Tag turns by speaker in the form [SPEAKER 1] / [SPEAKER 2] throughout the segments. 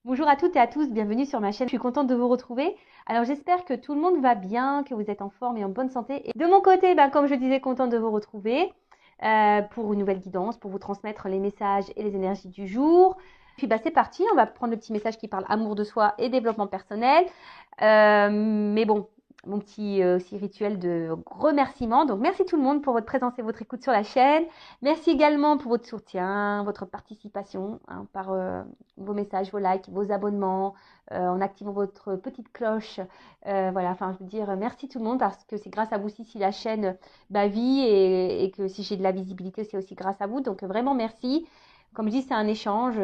[SPEAKER 1] Bonjour à toutes et à tous, bienvenue sur ma chaîne. Je suis contente de vous retrouver. Alors j'espère que tout le monde va bien, que vous êtes en forme et en bonne santé. Et de mon côté, comme je disais, contente de vous retrouver pour une nouvelle guidance, pour vous transmettre les messages et les énergies du jour. Puis c'est parti, on va prendre le petit message qui parle amour de soi et développement personnel. Mais bon, mon petit aussi rituel de remerciement. Donc merci tout le monde pour votre présence et votre écoute sur la chaîne. Merci également pour votre soutien, votre participation par vos messages, vos likes, vos abonnements, en activant votre petite cloche. Voilà, enfin je veux dire merci tout le monde parce que c'est grâce à vous aussi si la chaîne vit et que si j'ai de la visibilité, c'est aussi grâce à vous. Donc vraiment merci. Comme je dis, c'est un échange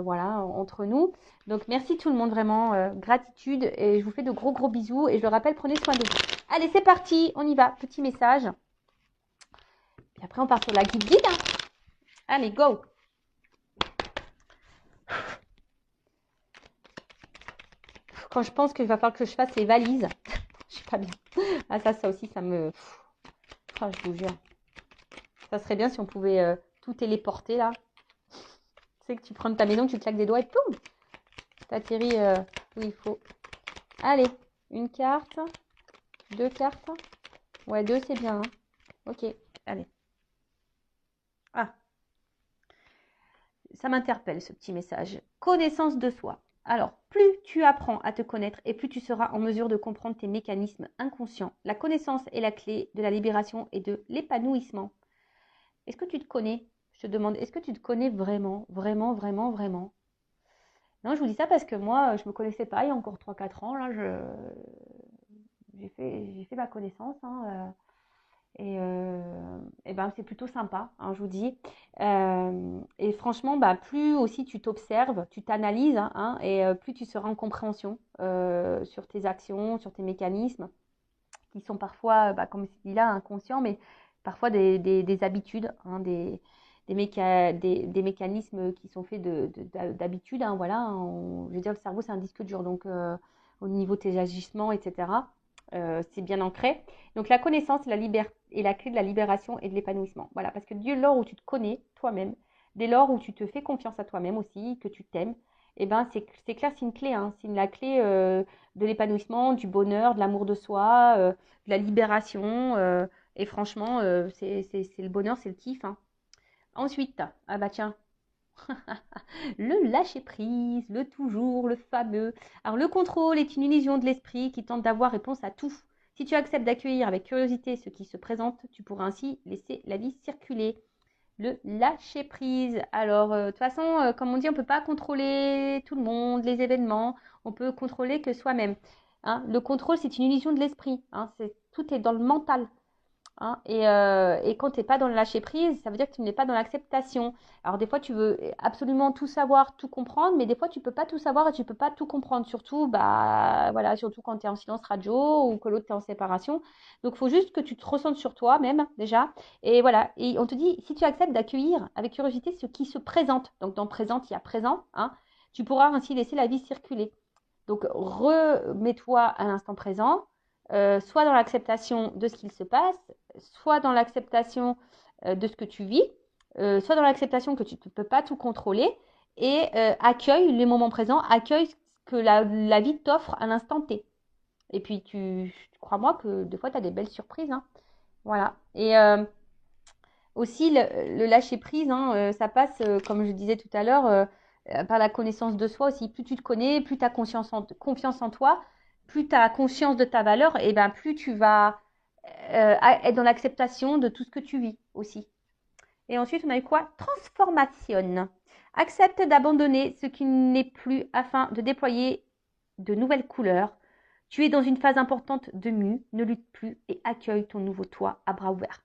[SPEAKER 1] voilà, entre nous. Donc merci tout le monde, vraiment, gratitude. Et je vous fais de gros gros bisous. Et je le rappelle, prenez soin de vous. Allez, c'est parti, on y va. Petit message. Puis après, on part sur la guide. Allez, go! Quand je pense qu'il va falloir que je fasse les valises, je suis pas bien. Ah, ça aussi, ça me... Oh, je vous jure. Ça serait bien si on pouvait tout téléporter, là. Tu sais que tu prends ta maison, tu claques des doigts et poum! T'atterris où il faut. Allez, une carte, deux cartes. Ouais, deux, c'est bien. Ok, allez. Ah, ça m'interpelle ce petit message. Connaissance de soi. Alors, plus tu apprends à te connaître et plus tu seras en mesure de comprendre tes mécanismes inconscients. La connaissance est la clé de la libération et de l'épanouissement. Est-ce que tu te connais? Je te demande, est-ce que tu te connais vraiment? Vraiment, vraiment, vraiment? Non, je vous dis ça parce que moi, je ne me connaissais pas il y a encore 3-4 ans. Là, j'ai fait ma connaissance. Et c'est plutôt sympa, je vous dis. Et franchement, plus aussi tu t'observes, tu t'analyses, et plus tu seras en compréhension sur tes actions, sur tes mécanismes, qui sont parfois, comme je dis là, inconscients, mais parfois des habitudes, des mécanismes qui sont faits d'habitude. Voilà, je veux dire, le cerveau, c'est un disque dur, donc au niveau de tes agissements, etc., c'est bien ancré. Donc la connaissance est la clé de la libération et de l'épanouissement. Voilà, parce que dès lors où tu te connais toi-même, dès lors où tu te fais confiance à toi-même aussi, que tu t'aimes, c'est clair, c'est une clé. C'est la clé de l'épanouissement, du bonheur, de l'amour de soi, de la libération. Et franchement, c'est le bonheur, c'est le kiff. Ensuite, tiens, le lâcher prise, le toujours, le fameux. Alors le contrôle est une illusion de l'esprit qui tente d'avoir réponse à tout. Si tu acceptes d'accueillir avec curiosité ce qui se présente, tu pourras ainsi laisser la vie circuler. Le lâcher prise. Alors, de toute façon, comme on dit, on ne peut pas contrôler tout le monde, les événements. On peut contrôler que soi-même. Le contrôle, c'est une illusion de l'esprit. Tout est dans le mental. Et quand tu n'es pas dans le lâcher prise, ça veut dire que tu n'es pas dans l'acceptation. Alors des fois, tu veux absolument tout savoir, tout comprendre, mais des fois, tu peux pas tout savoir et tu peux pas tout comprendre. Surtout, voilà, surtout quand tu es en silence radio ou que l'autre est en séparation. Donc, il faut juste que tu te ressentes sur toi-même déjà. Et voilà. Et on te dit, si tu acceptes d'accueillir avec curiosité ce qui se présente, donc dans présente, il y a présent, tu pourras ainsi laisser la vie circuler. Donc, remets-toi à l'instant présent, soit dans l'acceptation de ce qu'il se passe, soit dans l'acceptation de ce que tu vis, soit dans l'acceptation que tu ne peux pas tout contrôler, et accueille les moments présents, accueille ce que la vie t'offre à l'instant T. Et puis, crois-moi que des fois, tu as des belles surprises. Voilà. Et aussi, le lâcher-prise, ça passe, comme je disais tout à l'heure, par la connaissance de soi aussi. Plus tu te connais, plus tu as confiance en toi, plus tu as conscience de ta valeur, et plus tu vas être dans l'acceptation de tout ce que tu vis aussi. Et ensuite, on a eu quoi? Transformation. Accepte d'abandonner ce qui n'est plus afin de déployer de nouvelles couleurs. Tu es dans une phase importante de mue, ne lutte plus et accueille ton nouveau toi à bras ouverts.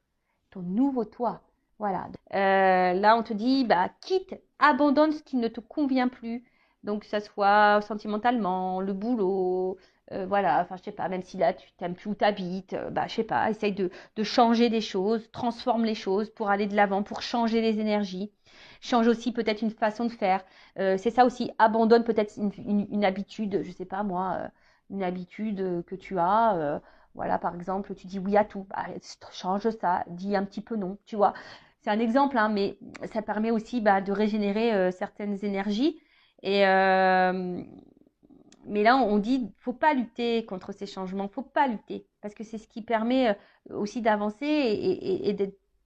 [SPEAKER 1] Ton nouveau toi. Voilà. Là, on te dit, quitte, abandonne ce qui ne te convient plus. Donc, que ça soit sentimentalement, le boulot, voilà. Enfin, je sais pas, même si là, tu n'aimes plus où tu habites, je sais pas, essaye de changer des choses, transforme les choses pour aller de l'avant, pour changer les énergies. Change aussi peut-être une façon de faire. C'est ça aussi, abandonne peut-être une habitude, je sais pas moi, une habitude que tu as. Voilà, par exemple, tu dis oui à tout. Change ça, dis un petit peu non, tu vois. C'est un exemple, mais ça permet aussi de régénérer certaines énergies Et mais là, on dit, faut pas lutter contre ces changements, faut pas lutter, parce que c'est ce qui permet aussi d'avancer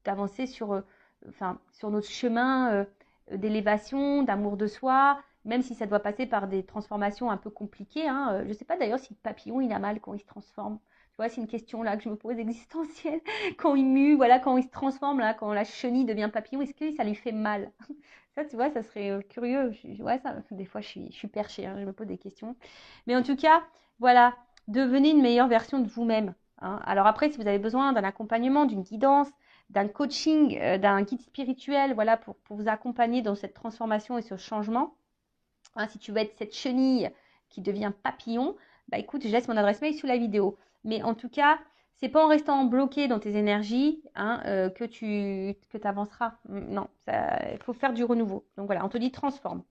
[SPEAKER 1] d'avancer sur, enfin, sur notre chemin d'élévation, d'amour de soi, même si ça doit passer par des transformations un peu compliquées. Hein. Je ne sais pas d'ailleurs si le papillon, il a mal quand il se transforme. Tu vois, c'est une question là que je me pose existentielle. Quand il mue, voilà, quand il se transforme, là, quand la chenille devient papillon, est-ce que ça lui fait mal? Ça, tu vois, ça serait curieux. Ouais, ça, des fois, je suis perchée, hein, je me pose des questions. Mais en tout cas, voilà, devenez une meilleure version de vous-même. Hein. Alors après, si vous avez besoin d'un accompagnement, d'une guidance, d'un coaching, d'un guide spirituel, voilà, pour vous accompagner dans cette transformation et ce changement, hein, si tu veux être cette chenille qui devient papillon, bah écoute, je laisse mon adresse mail sous la vidéo. Mais en tout cas, c'est pas en restant bloqué dans tes énergies hein, que tu avanceras. Non, il faut faire du renouveau. Donc voilà, on te dit transforme.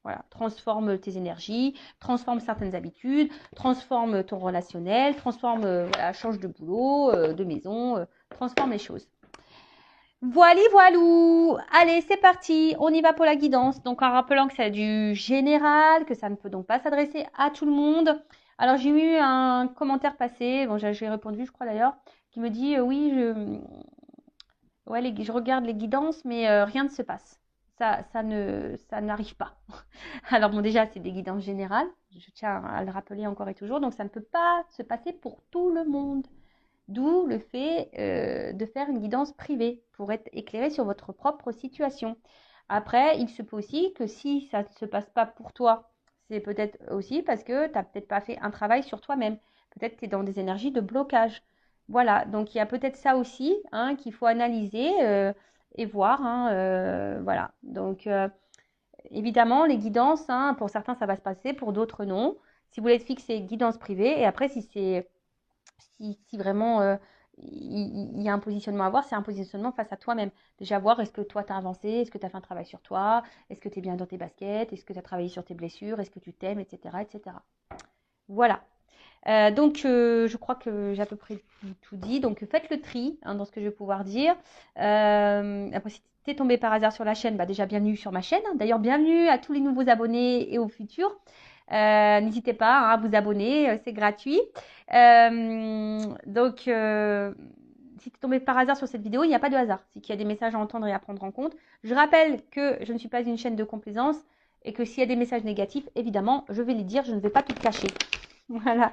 [SPEAKER 1] Voilà, transforme tes énergies, transforme certaines habitudes, transforme ton relationnel, transforme, voilà, change de boulot, de maison, transforme les choses. Voilà, voilou. Allez, c'est parti. On y va pour la guidance. Donc, en rappelant que c'est du général, que ça ne peut donc pas s'adresser à tout le monde. Alors, j'ai eu un commentaire passé, bon, j'ai répondu, je crois d'ailleurs, qui me dit oui, je regarde les guidances, mais rien ne se passe. Ça n'arrive pas. Alors, bon, déjà, c'est des guidances générales. Je tiens à le rappeler encore et toujours. Donc, ça ne peut pas se passer pour tout le monde. D'où le fait de faire une guidance privée pour être éclairé sur votre propre situation. Après, il se peut aussi que si ça ne se passe pas pour toi, c'est peut-être aussi parce que tu n'as peut-être pas fait un travail sur toi-même. Peut-être que tu es dans des énergies de blocage. Voilà, donc il y a peut-être ça aussi hein, qu'il faut analyser et voir. Hein, voilà, donc évidemment, les guidances, hein, pour certains, ça va se passer, pour d'autres, non. Si vous voulez être fixé, guidance privée. Et après, si vraiment il y a un positionnement à avoir, c'est un positionnement face à toi-même. Déjà voir, est-ce que toi, tu as avancé, est-ce que tu as fait un travail sur toi, est-ce que tu es bien dans tes baskets, est-ce que tu as travaillé sur tes blessures, est-ce que tu t'aimes, etc., etc. Voilà. Donc, je crois que j'ai à peu près tout dit. Donc, faites le tri hein, dans ce que je vais pouvoir dire. Après, si tu es tombé par hasard sur la chaîne, bah déjà, bienvenue sur ma chaîne. D'ailleurs, bienvenue à tous les nouveaux abonnés et aux futurs. N'hésitez pas hein, à vous abonner, c'est gratuit. Donc, si tu es tombé par hasard sur cette vidéo, il n'y a pas de hasard. C'est qu'il y a des messages à entendre et à prendre en compte. Je rappelle que je ne suis pas une chaîne de complaisance et que s'il y a des messages négatifs, évidemment, je vais les dire, je ne vais pas tout cacher. Voilà.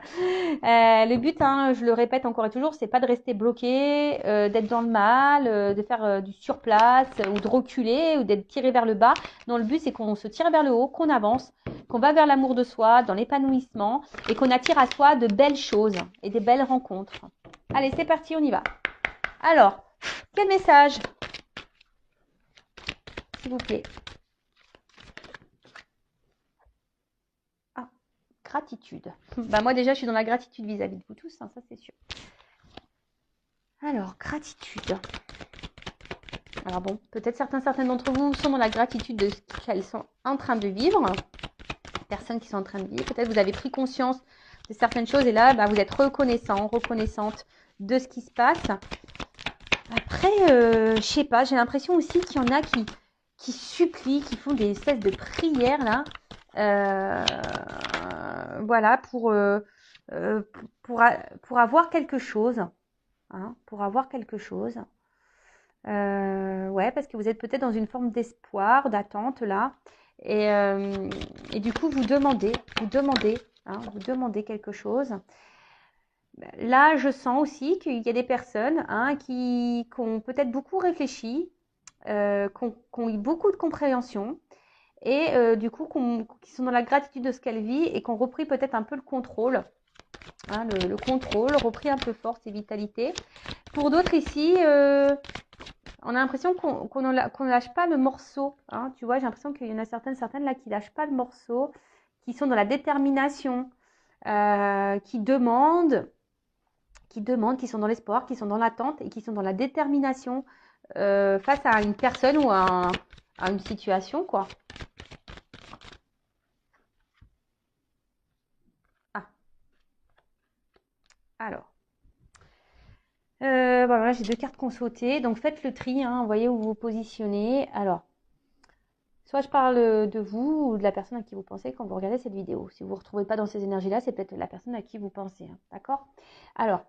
[SPEAKER 1] Le but, hein, je le répète encore et toujours, c'est pas de rester bloqué, d'être dans le mal, de faire du surplace ou de reculer ou d'être tiré vers le bas. Non, le but, c'est qu'on se tire vers le haut, qu'on avance, qu'on va vers l'amour de soi, dans l'épanouissement et qu'on attire à soi de belles choses et des belles rencontres. Allez, c'est parti, on y va. Alors, quel message, s'il vous plaît? Gratitude. Bah moi déjà, je suis dans la gratitude vis-à-vis de vous tous, hein, ça c'est sûr. Alors, gratitude. Alors bon, peut-être certaines d'entre vous sont dans la gratitude de ce qu'elles sont en train de vivre. Personnes qui sont en train de vivre. Peut-être vous avez pris conscience de certaines choses et là, bah, vous êtes reconnaissante de ce qui se passe. Après, je sais pas, j'ai l'impression aussi qu'il y en a qui supplient, qui font des espèces de prières là. Voilà, pour avoir quelque chose. Hein, pour avoir quelque chose. Ouais, parce que vous êtes peut-être dans une forme d'espoir, d'attente là. Et du coup, vous demandez quelque chose. Là, je sens aussi qu'il y a des personnes hein, qui ont peut-être beaucoup réfléchi, qui ont eu beaucoup de compréhension et du coup qui sont dans la gratitude de ce qu'elles vivent et qui ont repris peut-être un peu le contrôle. Hein, le contrôle, repris un peu force et vitalité. Pour d'autres ici, on a l'impression qu'on ne lâche pas le morceau. Hein, tu vois, j'ai l'impression qu'il y en a certaines là qui ne lâchent pas le morceau, qui sont dans la détermination, qui demandent, qui sont dans l'espoir, qui sont dans l'attente et qui sont dans la détermination face à une personne ou à une situation, quoi. Ah, alors. Voilà, là j'ai deux cartes qu'on sautait. Donc faites le tri, hein, voyez où vous vous positionnez. Alors, Soit je parle de vous ou de la personne à qui vous pensez quand vous regardez cette vidéo. Si vous ne vous retrouvez pas dans ces énergies-là, c'est peut-être la personne à qui vous pensez. Hein, d'accord? Alors,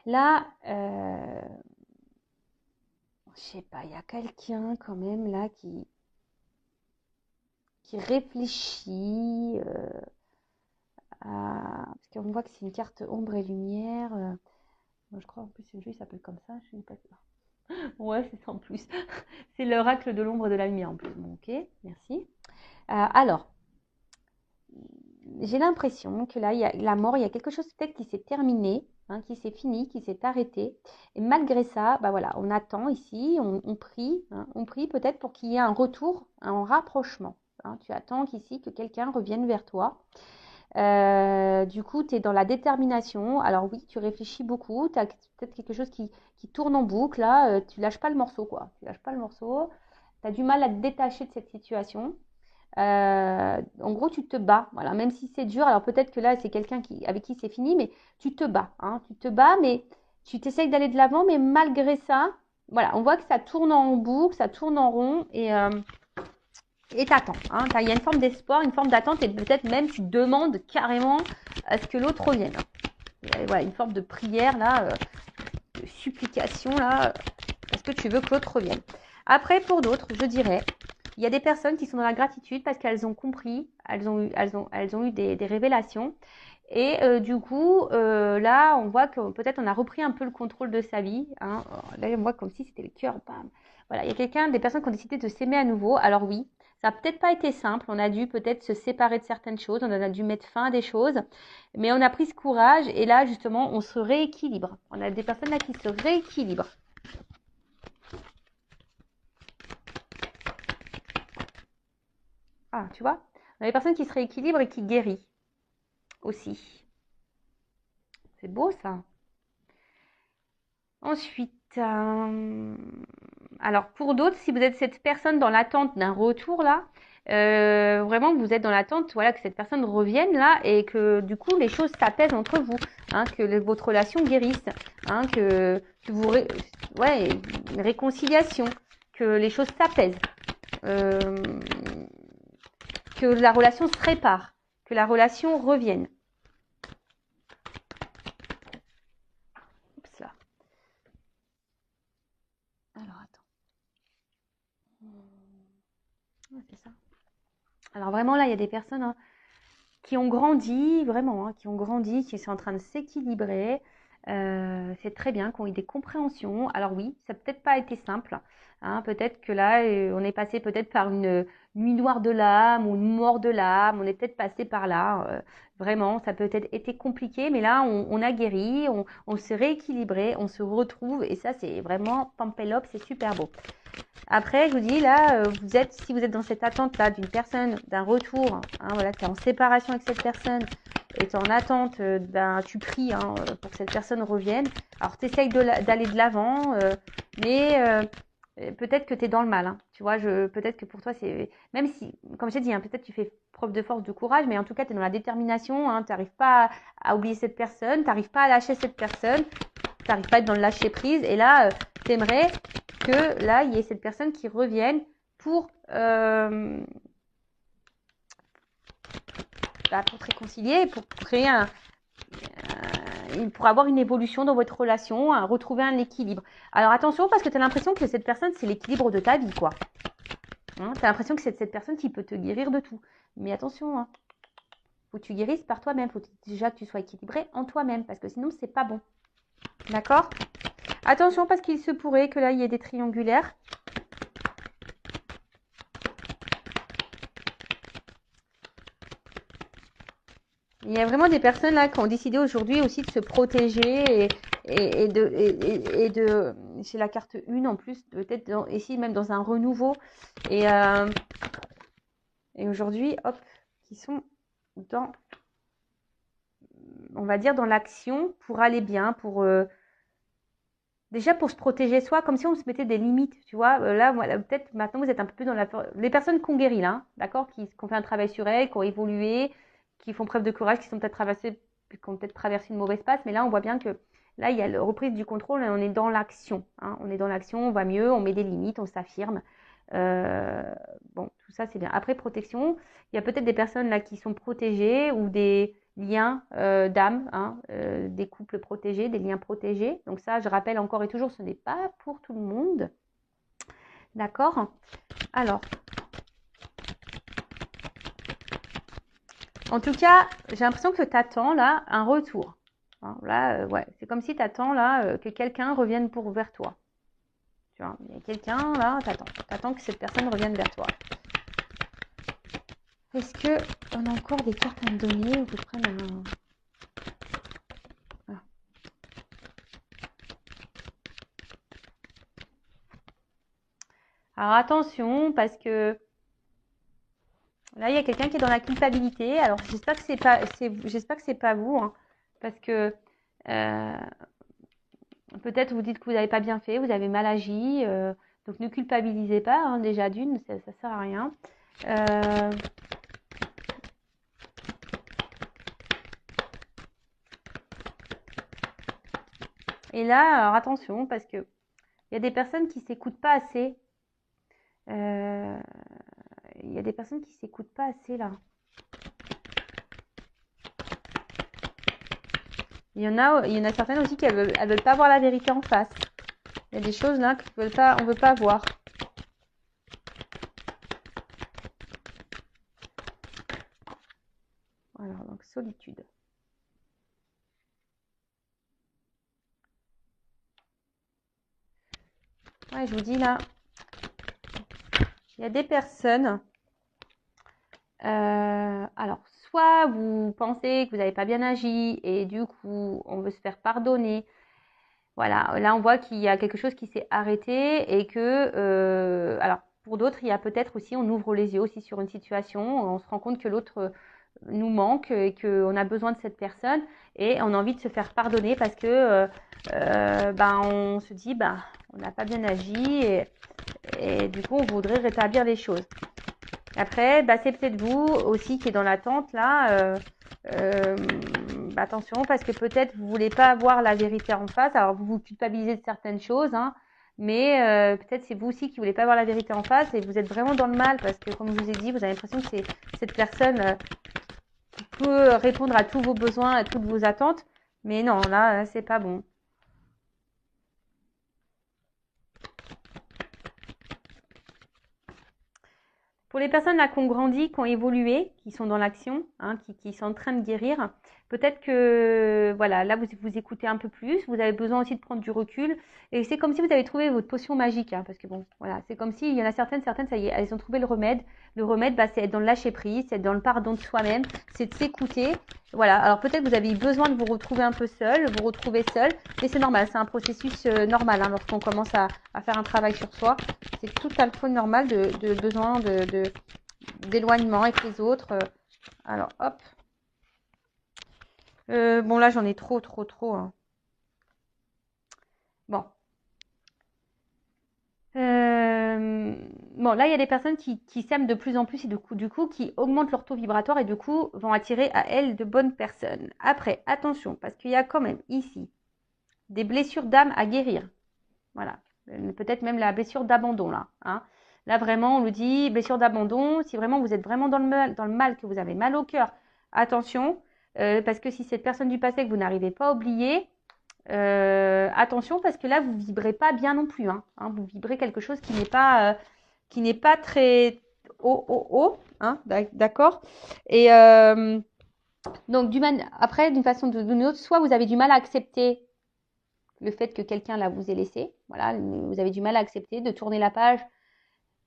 [SPEAKER 1] là, je sais pas, il y a quelqu'un quand même là qui réfléchit parce qu'on voit que c'est une carte ombre et lumière. Moi, je crois en plus une jeu, il s'appelle comme ça, je suis pas sûre. Ouais, c'est ça en plus. C'est l'oracle de l'ombre et de la lumière en plus. Bon, ok, merci. Alors, j'ai l'impression que là, il y a la mort, il y a quelque chose peut-être qui s'est terminé, hein, qui s'est fini, qui s'est arrêté. Et malgré ça, bah voilà, on attend ici, on prie, hein, on prie peut-être pour qu'il y ait un retour, un rapprochement. Hein. Tu attends qu'ici, que quelqu'un revienne vers toi. Du coup, tu es dans la détermination. Alors oui, tu réfléchis beaucoup. Tu as peut-être quelque chose qui tourne en boucle. Là, tu lâches pas le morceau, quoi. Tu lâches pas le morceau. Tu as du mal à te détacher de cette situation. En gros, tu te bats. Voilà, même si c'est dur. Alors peut-être que là, c'est quelqu'un avec qui c'est fini, mais tu te bats. Hein. Tu te bats, mais tu t'essayes d'aller de l'avant. Mais malgré ça, voilà, on voit que ça tourne en boucle, ça tourne en rond. Et t'attends. Hein. Il y a une forme d'espoir, une forme d'attente et peut-être même tu demandes carrément à ce que l'autre revienne. Voilà, une forme de prière là, de supplication là, est-ce que tu veux que l'autre revienne. Après, pour d'autres, je dirais, il y a des personnes qui sont dans la gratitude parce qu'elles ont compris, elles ont eu des révélations. Et du coup, là, on voit que peut-être on a repris un peu le contrôle de sa vie. Hein. Là, on voit comme si c'était le cœur. Bam. Voilà, il y a des personnes qui ont décidé de s'aimer à nouveau. Alors oui, ça n'a peut-être pas été simple. On a dû peut-être se séparer de certaines choses. On a dû mettre fin à des choses. Mais on a pris ce courage. Et là, justement, on se rééquilibre. On a des personnes là qui se rééquilibrent. Ah, tu vois, on a des personnes qui se rééquilibrent et qui guérissent aussi. C'est beau ça. Ensuite, alors pour d'autres, si vous êtes cette personne dans l'attente d'un retour là, vraiment vous êtes dans l'attente, voilà, que cette personne revienne là et que du coup les choses s'apaisent entre vous, hein, que votre relation guérisse, hein, que vous, ouais, une réconciliation, que les choses s'apaisent, que la relation se répare, que la relation revienne. Oups là. Alors attends. Ouais, c'est ça. Alors vraiment là, il y a des personnes hein, qui ont grandi, vraiment, hein, qui ont grandi, qui sont en train de s'équilibrer. C'est très bien, qui ont eu des compréhensions. Alors oui, ça n'a peut-être pas été simple. Hein, peut-être que là, on est passé peut-être par une nuit noire de l'âme ou une mort de l'âme. On est peut-être passé par là. Vraiment, ça peut être été compliqué, mais là, on a guéri, on s'est rééquilibré, on se retrouve. Et ça, c'est vraiment Pampelop, c'est super beau. Après, je vous dis, là, si vous êtes dans cette attente-là d'une personne, d'un retour, hein, voilà, tu es en séparation avec cette personne et tu es en attente tu pries hein, pour que cette personne revienne. Alors, tu essayes d'aller de l'avant, mais peut-être que tu es dans le mal. Hein, tu vois, peut-être que pour toi, c'est. Même si, comme j'ai dit, hein, peut-être tu fais preuve de force, de courage, mais en tout cas, tu es dans la détermination. Hein, tu n'arrives pas à oublier cette personne, tu n'arrives pas à lâcher cette personne, tu n'arrives pas à être dans le lâcher prise. Et là, tu aimerais que là, il y ait cette personne qui revienne pour te réconcilier, pour créer pour avoir une évolution dans votre relation, retrouver un équilibre. Alors attention, parce que tu as l'impression que cette personne, c'est l'équilibre de ta vie, quoi. Hein, tu as l'impression que c'est cette personne qui peut te guérir de tout. Mais attention, hein, faut que tu guérisses par toi-même. Faut déjà que tu sois équilibré en toi-même, parce que sinon, c'est pas bon. D'accord ? Attention, parce qu'il se pourrait que là, il y ait des triangulaires. Il y a vraiment des personnes là qui ont décidé aujourd'hui aussi de se protéger et de c'est la carte 1 en plus, peut-être ici même dans un renouveau. Et aujourd'hui, hop, qui sont dans, on va dire, dans l'action pour aller bien, pour déjà pour se protéger soi, comme si on se mettait des limites, tu vois. Là, peut-être maintenant vous êtes un peu plus dans les personnes qui ont guéri là, hein, d'accord, qui ont fait un travail sur elles, qui ont évolué, qui font preuve de courage, qui ont peut-être traversé une mauvaise passe, mais là on voit bien que là il y a la reprise du contrôle et on est dans l'action, hein, on est dans l'action, on va mieux, on met des limites, on s'affirme. Bon, tout ça, c'est bien. Après, protection, il y a peut-être des personnes là qui sont protégées ou des liens d'âme, hein, des couples protégés, des liens protégés. Donc ça, je rappelle encore et toujours, ce n'est pas pour tout le monde. D'accord? Alors, en tout cas, j'ai l'impression que tu attends là un retour. Hein, là, ouais, c'est comme si tu attends là que quelqu'un revienne vers toi. Tu vois, il y a quelqu'un là, t'attends que cette personne revienne vers toi. Est-ce que on a encore des cartes à me donner ou que je prenne un... Ah. Alors attention, parce que là, il y a quelqu'un qui est dans la culpabilité. Alors j'espère que c'est pas vous, hein, parce que peut-être vous dites que vous n'avez pas bien fait, vous avez mal agi, donc ne culpabilisez pas, hein, déjà d'une, ça sert à rien. Et là, alors attention, parce que il y a des personnes qui s'écoutent pas assez. Il y a des personnes qui s'écoutent pas assez là. Il y en a certaines aussi qui veulent pas voir la vérité en face. Il y a des choses là qu'on on veut pas voir. Voilà, donc solitude. Ouais, je vous dis là, il y a des personnes. Alors, soit vous pensez que vous n'avez pas bien agi et du coup, on veut se faire pardonner. Voilà, là, on voit qu'il y a quelque chose qui s'est arrêté et que, alors, pour d'autres, il y a peut-être aussi, on ouvre les yeux aussi sur une situation, on se rend compte que l'autre nous manque et qu'on a besoin de cette personne et on a envie de se faire pardonner parce que on se dit on n'a pas bien agi et du coup on voudrait rétablir les choses. Après, c'est peut-être vous aussi qui est dans l'attente là. Attention parce que peut-être vous voulez pas avoir la vérité en face. Alors vous vous culpabilisez de certaines choses, hein, mais peut-être c'est vous aussi qui voulez pas avoir la vérité en face et vous êtes vraiment dans le mal parce que comme je vous ai dit, vous avez l'impression que c'est cette personne qui peut répondre à tous vos besoins, à toutes vos attentes. Mais non, là c'est pas bon. Pour les personnes là qui ont grandi, qui ont évolué, qui sont dans l'action, hein, qui sont en train de guérir, peut-être que voilà, là vous écoutez un peu plus, vous avez besoin aussi de prendre du recul. Et c'est comme si vous avez trouvé votre potion magique, hein, parce que bon, voilà, c'est comme si il y en a certaines, ça y est, elles ont trouvé le remède. Le remède, c'est être dans le lâcher prise, c'est être dans le pardon de soi-même, c'est de s'écouter. Voilà, alors peut-être vous avez eu besoin de vous retrouver un peu seul, vous retrouver seul, mais c'est normal, c'est un processus normal hein, lorsqu'on commence à faire un travail sur soi. C'est tout à fait normal de besoin d'éloignement avec les autres. Alors, hop. Bon, là, j'en ai trop. Hein. Bon. Bon, là, il y a des personnes qui s'aiment de plus en plus et du coup, qui augmentent leur taux vibratoire et du coup, vont attirer à elles de bonnes personnes. Après, attention, parce qu'il y a quand même ici des blessures d'âme à guérir. Voilà. Peut-être même la blessure d'abandon, là. Hein. Là, vraiment, on nous dit blessure d'abandon. Si vraiment vous êtes vraiment dans le mal, que vous avez mal au cœur, attention. Parce que si cette personne du passé que vous n'arrivez pas à oublier, attention parce que là, vous vibrez pas bien non plus. Hein. Vous vibrez quelque chose qui n'est pas très haut. Hein, d'accord. Et donc, après, d'une façon ou d'une autre, soit vous avez du mal à accepter le fait que quelqu'un là vous ait laissé. Voilà, vous avez du mal à accepter de tourner la page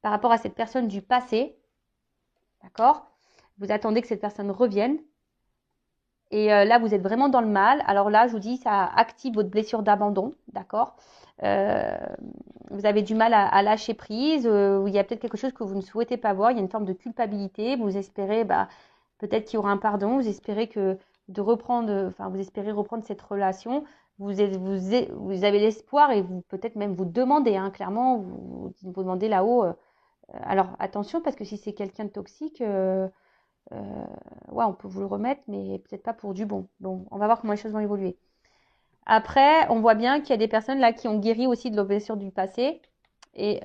[SPEAKER 1] par rapport à cette personne du passé. D'accord? Vous attendez que cette personne revienne. Et là, vous êtes vraiment dans le mal. Alors là, je vous dis, ça active votre blessure d'abandon. D'accord? Vous avez du mal à lâcher prise. Il y a peut-être quelque chose que vous ne souhaitez pas voir. Il y a une forme de culpabilité. Vous espérez, peut-être qu'il y aura un pardon. Vous espérez vous espérez reprendre cette relation. Vous avez l'espoir et vous peut-être même vous demandez, hein, clairement, vous demandez là-haut. Alors attention parce que si c'est quelqu'un de toxique, on peut vous le remettre, mais peut-être pas pour du bon. Bon, on va voir comment les choses vont évoluer. Après, on voit bien qu'il y a des personnes là qui ont guéri aussi de leurs blessures du passé Et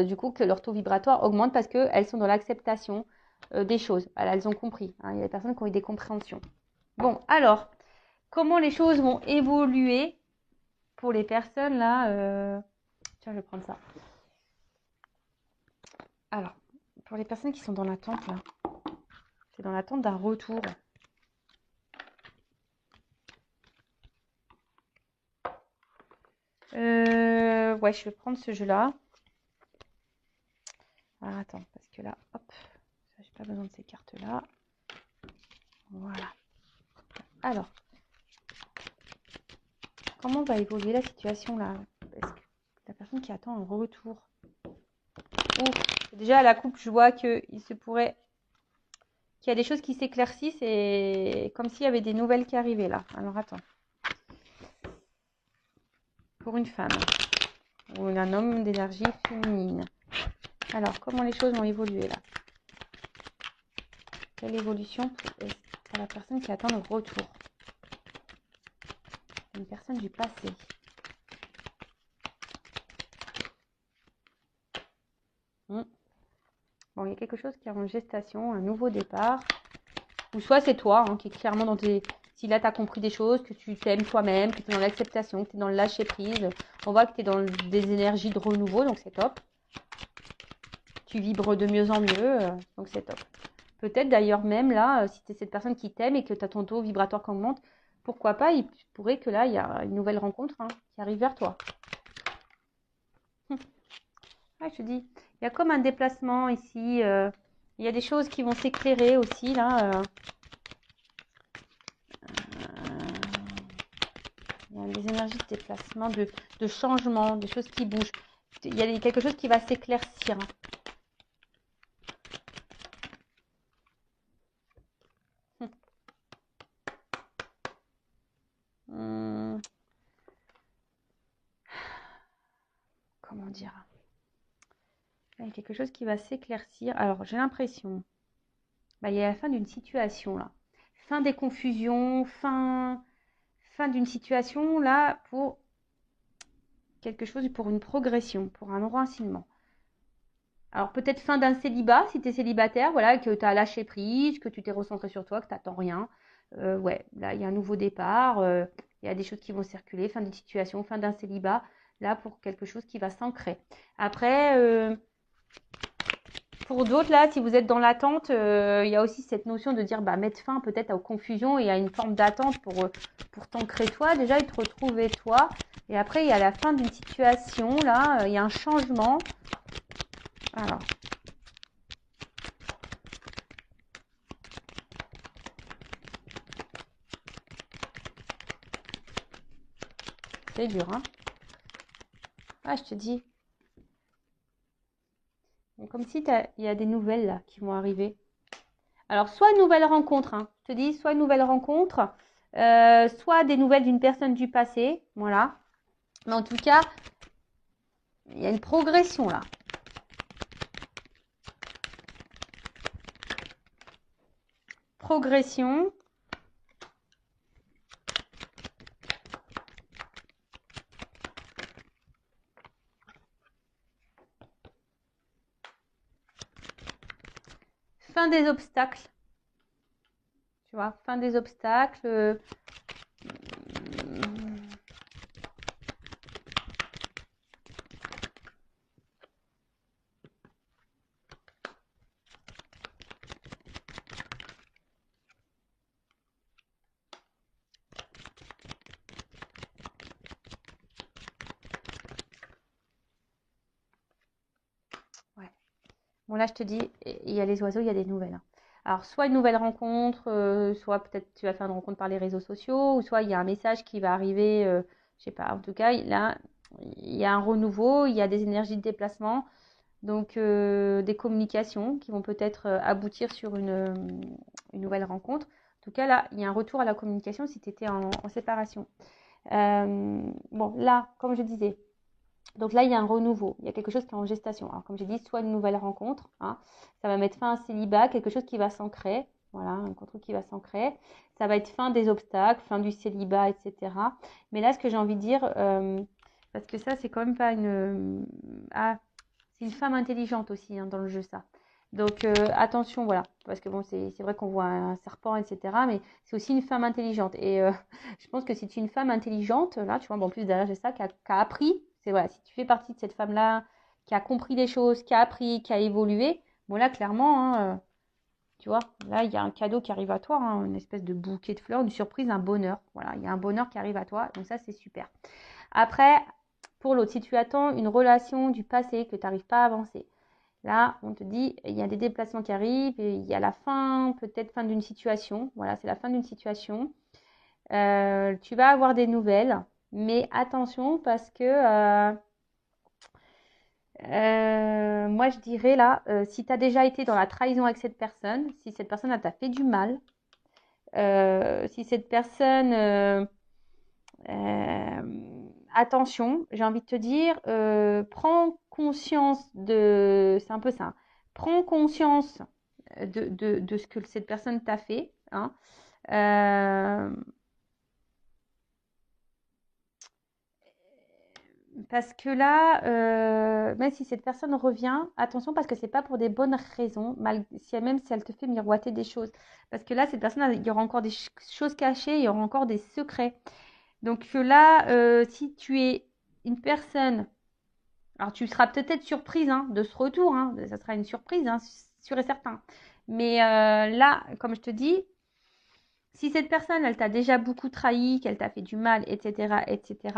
[SPEAKER 1] du coup, que leur taux vibratoire augmente parce qu'elles sont dans l'acceptation des choses. Elles ont compris. Hein. Il y a des personnes qui ont eu des compréhensions. Bon, alors, comment les choses vont évoluer pour les personnes là Tiens, je vais prendre ça. Alors, pour les personnes qui sont dans l'attente là, c'est dans l'attente d'un retour. Ouais, je vais prendre ce jeu-là. Alors, attends, parce que là, hop, j'ai pas besoin de ces cartes-là. Voilà. Alors, comment va évoluer la situation là? Est-ce que la personne qui attend un retour? Déjà, à la coupe, je vois qu'il se pourrait qu'il y a des choses qui s'éclaircissent et comme s'il y avait des nouvelles qui arrivaient là. Alors, attends. Pour une femme ou un homme d'énergie féminine. Alors, comment les choses vont évoluer là? Quelle évolution pour la personne qui attend le retour? Une personne du passé. Bon, il y a quelque chose qui est en gestation, un nouveau départ. Ou soit c'est toi qui est clairement dans tes... Si là, tu as compris des choses, que tu t'aimes toi-même, que tu es dans l'acceptation, que tu es dans le lâcher-prise. On voit que tu es dans des énergies de renouveau, donc c'est top. Tu vibres de mieux en mieux, donc c'est top. Peut-être d'ailleurs même là, si tu es cette personne qui t'aime et que tu as ton taux vibratoire qui augmente, pourquoi pas, il pourrait que là, il y a une nouvelle rencontre qui arrive vers toi. Je te dis, il y a comme un déplacement ici. Il y a des choses qui vont s'éclairer aussi là. Il y a des énergies de déplacement, de changement, des choses qui bougent. Il y a quelque chose qui va s'éclaircir. Comment dire? Il y a quelque chose qui va s'éclaircir. Alors, j'ai l'impression, il y a la fin d'une situation là. Fin des confusions, fin d'une situation là pour quelque chose, pour une progression, pour un enracinement. Alors peut-être fin d'un célibat, si tu es célibataire, voilà, que tu as lâché prise, que tu t'es recentré sur toi, que tu n'attends rien. Ouais, là, il y a un nouveau départ, il y a des choses qui vont circuler, fin d'une situation, fin d'un célibat, là, pour quelque chose qui va s'ancrer. Après, pour d'autres, là, si vous êtes dans l'attente, il y a aussi cette notion de dire, mettre fin peut-être aux confusions et à une forme d'attente pour t'ancrer toi, déjà, et te retrouver toi. Et après, il y a la fin d'une situation, là, il y a un changement. Alors. C'est dur, hein? Ah, je te dis. Comme si il y a des nouvelles là qui vont arriver. Alors, soit une nouvelle rencontre, hein. Je te dis, soit une nouvelle rencontre, soit des nouvelles d'une personne du passé. Voilà. Mais en tout cas, il y a une progression là. Progression. Fin des obstacles. Tu vois, fin des obstacles. Ouais. Bon, là, je te dis, il y a les oiseaux, il y a des nouvelles. Hein. Alors, soit une nouvelle rencontre, soit peut-être tu vas faire une rencontre par les réseaux sociaux, ou soit il y a un message qui va arriver, je sais pas. En tout cas, là, il y a un renouveau, il y a des énergies de déplacement, donc des communications qui vont peut-être aboutir sur une nouvelle rencontre. En tout cas, là, il y a un retour à la communication si tu étais en séparation. Bon, là, comme je disais, donc là, il y a un renouveau, il y a quelque chose qui est en gestation. Alors, comme j'ai dit, soit une nouvelle rencontre, ça va mettre fin à un célibat, quelque chose qui va s'ancrer, voilà, un truc qui va s'ancrer. Ça va être fin des obstacles, fin du célibat, etc. Mais là, ce que j'ai envie de dire, parce que ça, c'est quand même pas une... C'est une femme intelligente aussi hein, dans le jeu, ça. Donc, attention, voilà. Parce que bon, c'est vrai qu'on voit un serpent, etc. Mais c'est aussi une femme intelligente. Et je pense que c'est une femme intelligente, là, tu vois, bon, en plus derrière, j'ai ça, qui a appris. C'est voilà, si tu fais partie de cette femme-là, qui a compris les choses, qui a appris, qui a évolué, bon, là, clairement, hein, tu vois, là, il y a un cadeau qui arrive à toi, hein, une espèce de bouquet de fleurs, une surprise, un bonheur. Voilà, il y a un bonheur qui arrive à toi. Donc, ça, c'est super. Après, pour l'autre, si tu attends une relation du passé que tu n'arrives pas à avancer, là, on te dit, il y a des déplacements qui arrivent, et il y a la fin, peut-être fin d'une situation. Voilà, c'est la fin d'une situation. Tu vas avoir des nouvelles, mais attention parce que moi, je dirais là, si tu as déjà été dans la trahison avec cette personne, si cette personne t'a fait du mal, si cette personne attention, j'ai envie de te dire, prends conscience de, c'est un peu ça, prends conscience de ce que cette personne t'a fait, hein. Euh, parce que là, même si cette personne revient, attention parce que c'est pas pour des bonnes raisons, même si elle te fait miroiter des choses. Parce que là, cette personne, il y aura encore des choses cachées, il y aura encore des secrets. Donc là, si tu es une personne, alors tu seras peut-être surprise hein, de ce retour, hein, ça sera une surprise, hein, sûr et certain. Mais là, comme je te dis, si cette personne, elle t'a déjà beaucoup trahi, qu'elle t'a fait du mal, etc., etc.,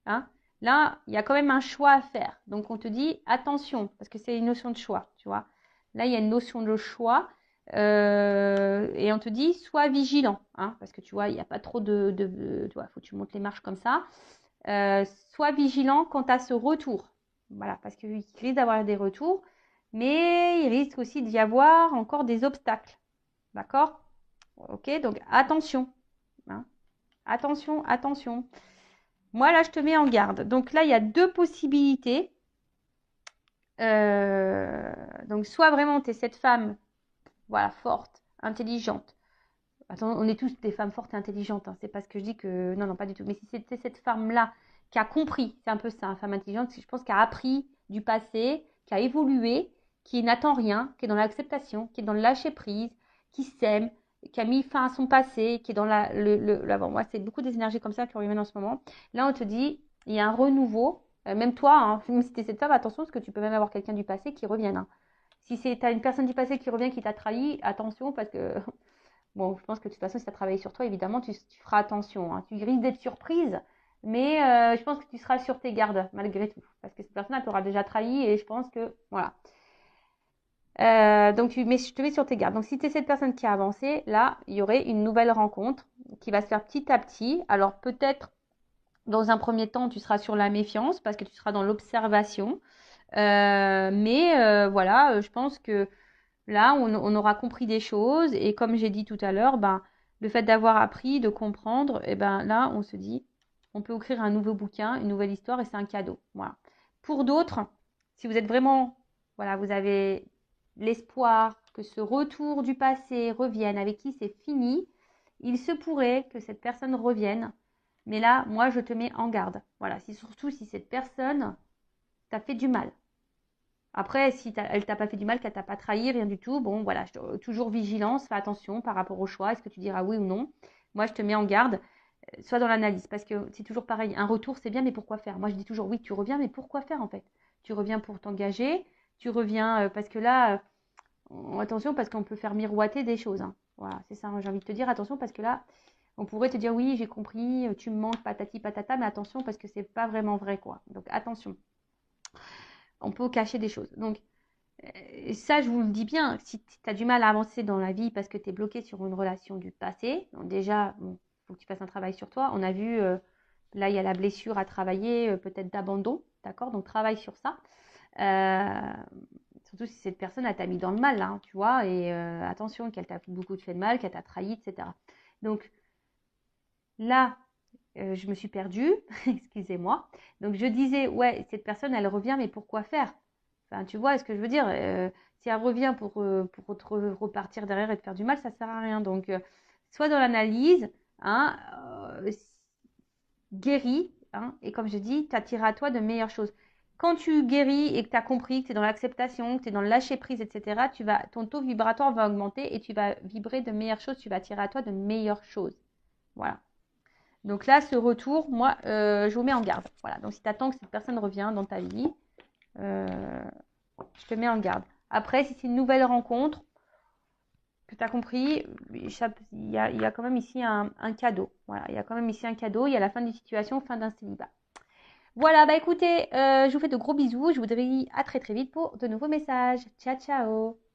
[SPEAKER 1] hein, là, il y a quand même un choix à faire. Donc on te dit attention, parce que c'est une notion de choix, tu vois. Là, il y a une notion de choix. Et on te dit sois vigilant, hein, parce que tu vois, il n'y a pas trop tu vois, faut que tu montes les marches comme ça. Sois vigilant quant à ce retour. Voilà, parce qu'il risque d'avoir des retours, mais il risque aussi d'y avoir encore des obstacles. D'accord? Ok, donc attention, hein. Attention, attention. Moi, là, je te mets en garde. Donc là, il y a deux possibilités. Donc, soit vraiment, tu es cette femme, voilà, forte, intelligente. Attends, on est tous des femmes fortes et intelligentes. Hein. C'est pas ce que je dis que... Non, non, pas du tout. Mais si c'était cette femme-là qui a compris, c'est un peu ça, une femme intelligente, je pense qu'elle a appris du passé, qui a évolué, qui n'attend rien, qui est dans l'acceptation, qui est dans le lâcher-prise, qui s'aime, qui a mis fin à son passé, qui est dans l'avant. Moi, c'est beaucoup des énergies comme ça qui reviennent en ce moment. Là, on te dit, il y a un renouveau. Même toi, hein, même si tu es cette femme, attention, parce que tu peux même avoir quelqu'un du passé qui revienne. Hein. Si tu as une personne du passé qui revient, qui t'a trahi, attention, parce que bon, je pense que de toute façon, si tu as travaillé sur toi, évidemment, tu feras attention. Hein. Tu risques d'être surprise, mais je pense que tu seras sur tes gardes, malgré tout. Parce que cette personne, elle t'aura déjà trahi et je pense que, voilà. Donc, mais je te mets sur tes gardes. Donc, si tu es cette personne qui a avancé, là, il y aurait une nouvelle rencontre qui va se faire petit à petit. Alors, peut-être, dans un premier temps, tu seras sur la méfiance parce que tu seras dans l'observation. Mais voilà, je pense que là, on aura compris des choses et comme j'ai dit tout à l'heure, ben, le fait d'avoir appris, de comprendre, et ben là, on se dit, on peut écrire un nouveau bouquin, une nouvelle histoire et c'est un cadeau. Voilà. Pour d'autres, si vous êtes vraiment, voilà, vous avez l'espoir que ce retour du passé revienne, avec qui c'est fini, il se pourrait que cette personne revienne. Mais là, moi, je te mets en garde. Voilà, surtout si cette personne t'a fait du mal. Après, si elle t'a pas fait du mal, qu'elle t'a pas trahi, rien du tout, bon, voilà, toujours vigilance, fais attention par rapport au choix, est-ce que tu diras oui ou non. Moi, je te mets en garde, soit dans l'analyse, parce que c'est toujours pareil, un retour, c'est bien, mais pourquoi faire? Moi, je dis toujours, oui, tu reviens, mais pourquoi faire en fait? Tu reviens pour t'engager, tu reviens parce que là, attention, parce qu'on peut faire miroiter des choses. Hein. Voilà, c'est ça, j'ai envie de te dire, attention, parce que là, on pourrait te dire, oui, j'ai compris, tu me manques, patati patata, mais attention, parce que c'est pas vraiment vrai, quoi. Donc, attention, on peut cacher des choses. Donc, ça, je vous le dis bien, si tu as du mal à avancer dans la vie parce que tu es bloqué sur une relation du passé, donc déjà, il faut que tu fasses un travail sur toi. On a vu, là, il y a la blessure à travailler, peut-être d'abandon, d'accord? Donc, travaille sur ça. Surtout si cette personne, elle t'a mis dans le mal, hein, tu vois, et attention, qu'elle t'a beaucoup fait de mal, qu'elle t'a trahi, etc. Donc, là, je me suis perdue, excusez-moi. Donc, je disais, ouais, cette personne, elle revient, mais pourquoi faire? Enfin, tu vois ce que je veux dire? Si elle revient pour repartir derrière et te faire du mal, ça ne sert à rien. Donc, soit dans l'analyse, hein, guéris, hein, et comme je dis, t'attireras à toi de meilleures choses. Quand tu guéris et que tu as compris que tu es dans l'acceptation, que tu es dans le lâcher prise, etc., ton taux vibratoire va augmenter et tu vas vibrer de meilleures choses, tu vas attirer à toi de meilleures choses. Voilà. Donc là, ce retour, moi, je vous mets en garde. Voilà. Donc si tu attends que cette personne revienne dans ta vie, je te mets en garde. Après, si c'est une nouvelle rencontre, que tu as compris, il y a quand même ici un cadeau. Voilà, il y a quand même ici un cadeau. Il y a la fin d'une situation, fin d'un célibat. Voilà, bah écoutez, je vous fais de gros bisous. Je vous dis à très très vite pour de nouveaux messages. Ciao, ciao.